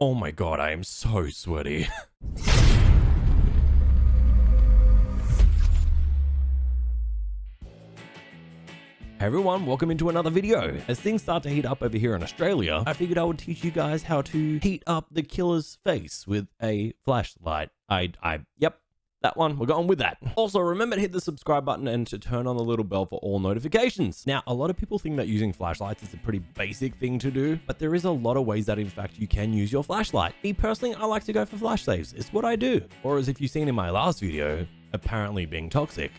Oh my god, I am so sweaty. Hey everyone, welcome into another video. As things start to heat up over here in Australia, I figured I would teach you guys how to heat up the killer's face with a flashlight. Yep, that one, we're going with that. Also, remember to hit the subscribe button and to turn on the little bell for all notifications. Now, a lot of people think that using flashlights is a pretty basic thing to do, but there is a lot of ways that in fact you can use your flashlight. Me personally, I like to go for flash saves. It's what I do. Or as if you've seen in my last video, apparently being toxic.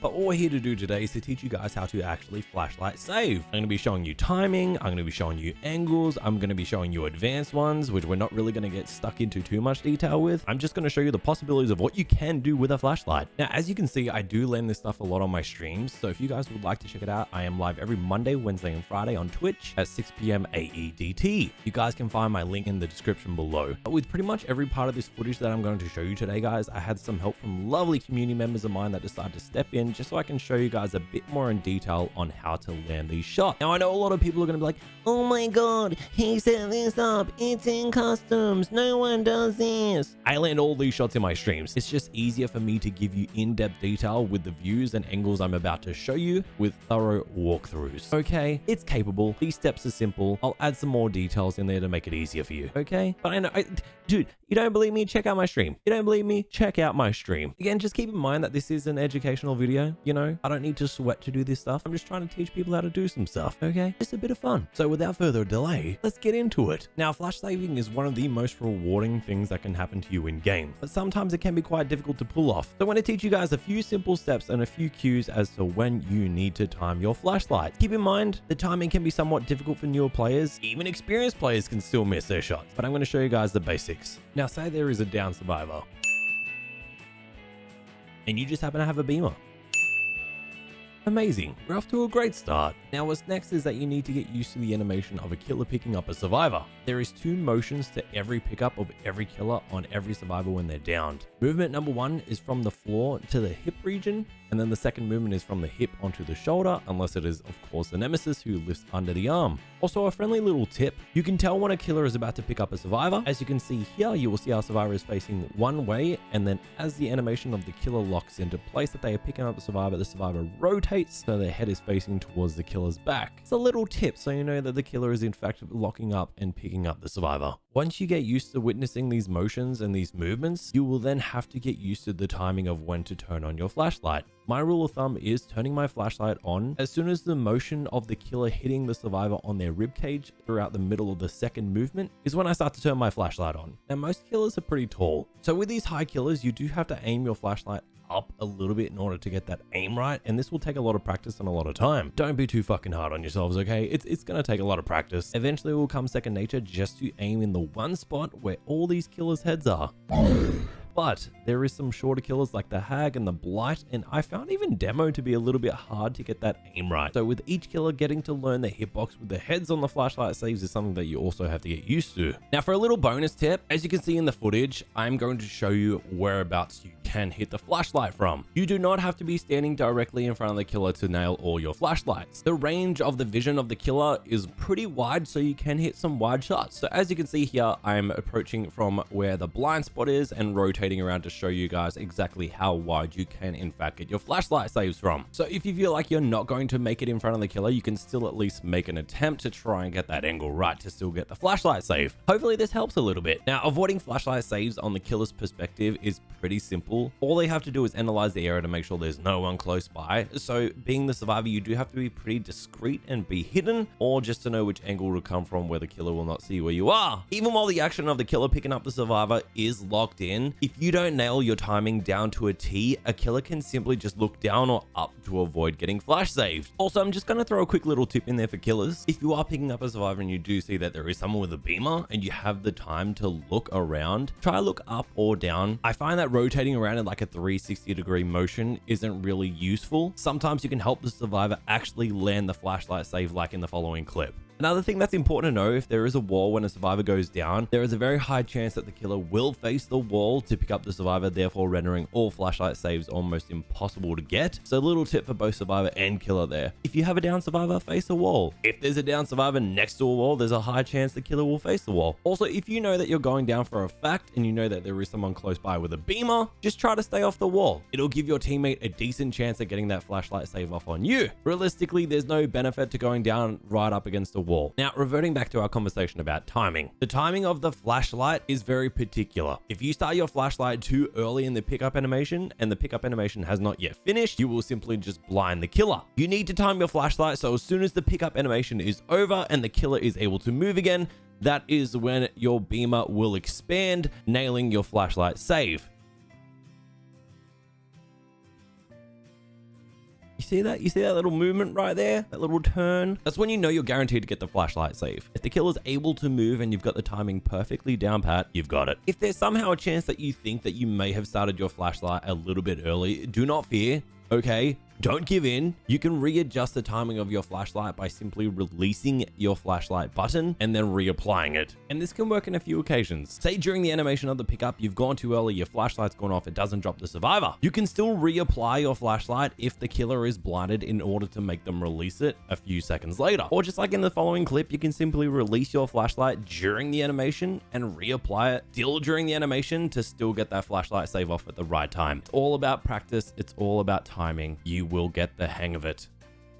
But what we're here to do today is to teach you guys how to actually flashlight save. I'm going to be showing you timing, I'm going to be showing you angles, I'm going to be showing you advanced ones, which we're not really going to get stuck into too much detail with. I'm just going to show you the possibilities of what you can do with a flashlight. Now, as you can see, I do land this stuff a lot on my streams, so if you guys would like to check it out, I am live every Monday, Wednesday, and Friday on Twitch at 6 p.m. AEDT. You guys can find my link in the description below. But with pretty much every part of this footage that I'm going to show you today, guys, I had some help from lovely community members of mine that decided to step in just so I can show you guys a bit more in detail on how to land these shots. Now, I know a lot of people are going to be like, oh my god, he set this up, it's in customs, no one does this. I land all these shots in my streams. It's just easier for me to give you in-depth detail with the views and angles I'm about to show you with thorough walkthroughs. Okay, it's capable, these steps are simple, I'll add some more details in there to make it easier for you, okay? But I know, dude, you don't believe me? Check out my stream. You don't believe me? Check out my stream. Again, just keep in mind that this is an educational video, you know? I don't need to sweat to do this stuff. I'm just trying to teach people how to do some stuff, okay? Just a bit of fun. So without further delay, let's get into it. Now, flash saving is one of the most rewarding things that can happen to you in game, but sometimes it can be quite difficult to pull off. So I want to teach you guys a few simple steps and a few cues as to when you need to time your flashlight. Keep in mind, the timing can be somewhat difficult for newer players. Even experienced players can still miss their shots, but I'm going to show you guys the basics. Now, say there is a down survivor and you just happen to have a beamer. Amazing, we're off to a great start. Now what's next is that you need to get used to the animation of a killer picking up a survivor. There is 2 motions to every pickup of every killer on every survivor when they're downed. Movement number 1 is from the floor to the hip region, and then the second movement is from the hip onto the shoulder, unless it is of course the nemesis who lifts under the arm. Also, a friendly little tip, you can tell when a killer is about to pick up a survivor. As you can see here, you will see our survivor is facing one way, and then as the animation of the killer locks into place that they are picking up the survivor rotates so their head is facing towards the killer's back. It's a little tip so you know that the killer is in fact locking up and picking up the survivor. Once you get used to witnessing these motions and these movements, you will then have to get used to the timing of when to turn on your flashlight. My rule of thumb is turning my flashlight on as soon as the motion of the killer hitting the survivor on their ribcage throughout the middle of the second movement is when I start to turn my flashlight on. Now, most killers are pretty tall, so with these high killers, you do have to aim your flashlight up a little bit in order to get that aim right, and this will take a lot of practice and a lot of time. Don't be too fucking hard on yourselves, okay? It's gonna take a lot of practice. Eventually it will come second nature just to aim in the one spot where all these killers' heads are. But there is some shorter killers like the Hag and the Blight, and I found even Demo to be a little bit hard to get that aim right. So with each killer getting to learn their hitbox with the heads on the flashlight saves is something that you also have to get used to. Now for a little bonus tip, as you can see in the footage, I'm going to show you whereabouts you can hit the flashlight from. You do not have to be standing directly in front of the killer to nail all your flashlights. The range of the vision of the killer is pretty wide, so you can hit some wide shots. So as you can see here, I'm approaching from where the blind spot is and rotating around to show you guys exactly how wide you can in fact get your flashlight saves from. So if you feel like you're not going to make it in front of the killer, you can still at least make an attempt to try and get that angle right to still get the flashlight save. Hopefully this helps a little bit. Now, avoiding flashlight saves on the killer's perspective is pretty simple. All they have to do is analyze the area to make sure there's no one close by. So being the survivor, you do have to be pretty discreet and be hidden, or just to know which angle to come from where the killer will not see where you are. Even while the action of the killer picking up the survivor is locked in, if you don't nail your timing down to a T, a killer can simply just look down or up to avoid getting flash saved. Also, I'm just going to throw a quick little tip in there for killers. If you are picking up a survivor and you do see that there is someone with a beamer and you have the time to look around, try to look up or down. I find that rotating around in like a 360-degree motion isn't really useful. Sometimes you can help the survivor actually land the flashlight save like in the following clip. Another thing that's important to know, if there is a wall when a survivor goes down, there is a very high chance that the killer will face the wall to pick up the survivor, therefore rendering all flashlight saves almost impossible to get. So a little tip for both survivor and killer there. If you have a down survivor, face a wall. If there's a down survivor next to a wall, there's a high chance the killer will face the wall. Also, if you know that you're going down for a fact and you know that there is someone close by with a beamer, just try to stay off the wall. It'll give your teammate a decent chance at getting that flashlight save off on you. Realistically, there's no benefit to going down right up against a wall. Now, reverting back to our conversation about timing. The timing of the flashlight is very particular. If you start your flashlight too early in the pickup animation and the pickup animation has not yet finished, you will simply just blind the killer. You need to time your flashlight so as soon as the pickup animation is over and the killer is able to move again, that is when your beamer will expand, nailing your flashlight save. You see that? You see that little movement right there? That little turn? That's when you know you're guaranteed to get the flashlight save. If the killer's able to move and you've got the timing perfectly down pat, you've got it. If there's somehow a chance that you think that you may have started your flashlight a little bit early, do not fear. Okay, don't give in. You can readjust the timing of your flashlight by simply releasing your flashlight button and then reapplying it. And this can work in a few occasions. Say during the animation of the pickup, you've gone too early, your flashlight's gone off, it doesn't drop the survivor. You can still reapply your flashlight if the killer is blinded in order to make them release it a few seconds later. Or just like in the following clip, you can simply release your flashlight during the animation and reapply it still during the animation to still get that flashlight save off at the right time. It's all about practice. It's all about timing. You will get the hang of it.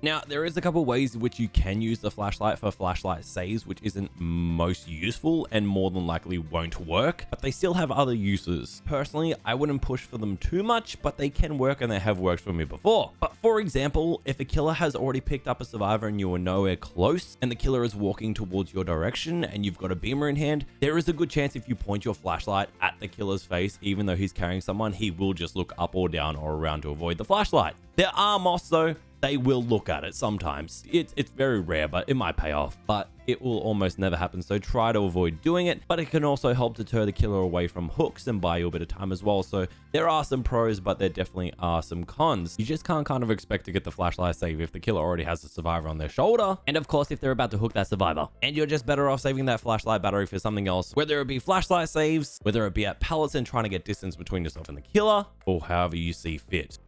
Now, there is a couple ways in which you can use the flashlight for flashlight saves, which isn't most useful and more than likely won't work, but they still have other uses. Personally, I wouldn't push for them too much, but they can work and they have worked for me before. But for example, if a killer has already picked up a survivor and you are nowhere close and the killer is walking towards your direction and you've got a beamer in hand, there is a good chance if you point your flashlight at the killer's face, even though he's carrying someone, he will just look up or down or around to avoid the flashlight. There are moths though, they will look at it sometimes. It's very rare, but it might pay off. But it will almost never happen, so try to avoid doing it. But it can also help deter the killer away from hooks and buy you a bit of time as well. So there are some pros, but there definitely are some cons. You just can't kind of expect to get the flashlight save if the killer already has the survivor on their shoulder. And of course, if they're about to hook that survivor. And you're just better off saving that flashlight battery for something else, whether it be flashlight saves, whether it be at pallets and trying to get distance between yourself and the killer, or however you see fit.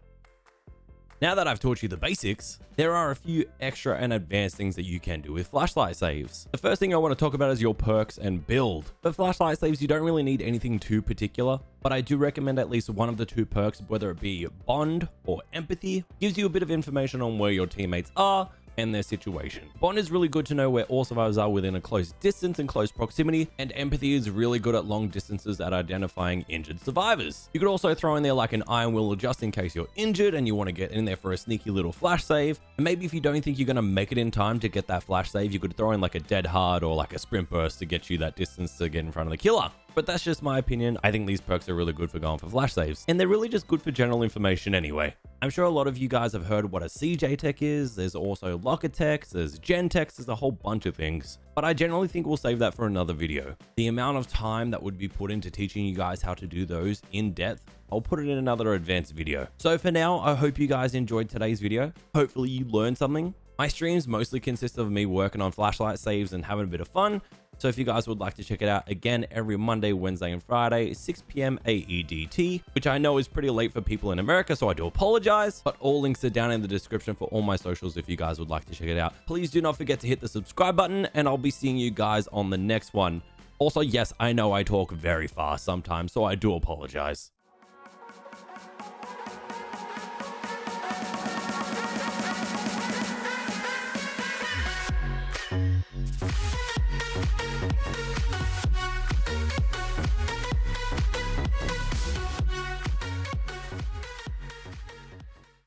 Now that I've taught you the basics, there are a few extra and advanced things that you can do with flashlight saves. The first thing I want to talk about is your perks and build. For flashlight saves, you don't really need anything too particular, but I do recommend at least one of the two perks, whether it be bond or empathy. Gives you a bit of information on where your teammates are and their situation. Bond is really good to know where all survivors are within a close distance and close proximity, and empathy is really good at long distances at identifying injured survivors. You could also throw in there like an iron will just in case you're injured and you want to get in there for a sneaky little flash save. And maybe if you don't think you're going to make it in time to get that flash save, you could throw in like a dead hard or like a sprint burst to get you that distance to get in front of the killer. But that's just my opinion. I think these perks are really good for going for flash saves, and they're really just good for general information anyway. I'm sure a lot of you guys have heard what a CJ tech is. There's also locker techs, there's gen techs, there's a whole bunch of things. But I generally think we'll save that for another video. The amount of time that would be put into teaching you guys how to do those in depth, I'll put it in another advanced video. So for now, I hope you guys enjoyed today's video. Hopefully you learned something. My streams mostly consist of me working on flashlight saves and having a bit of fun. So if you guys would like to check it out, again, every Monday, Wednesday, and Friday, 6 p.m. AEDT, which I know is pretty late for people in America, so I do apologize. But all links are down in the description for all my socials if you guys would like to check it out. Please do not forget to hit the subscribe button, and I'll be seeing you guys on the next one. Also, yes, I know I talk very fast sometimes, so I do apologize.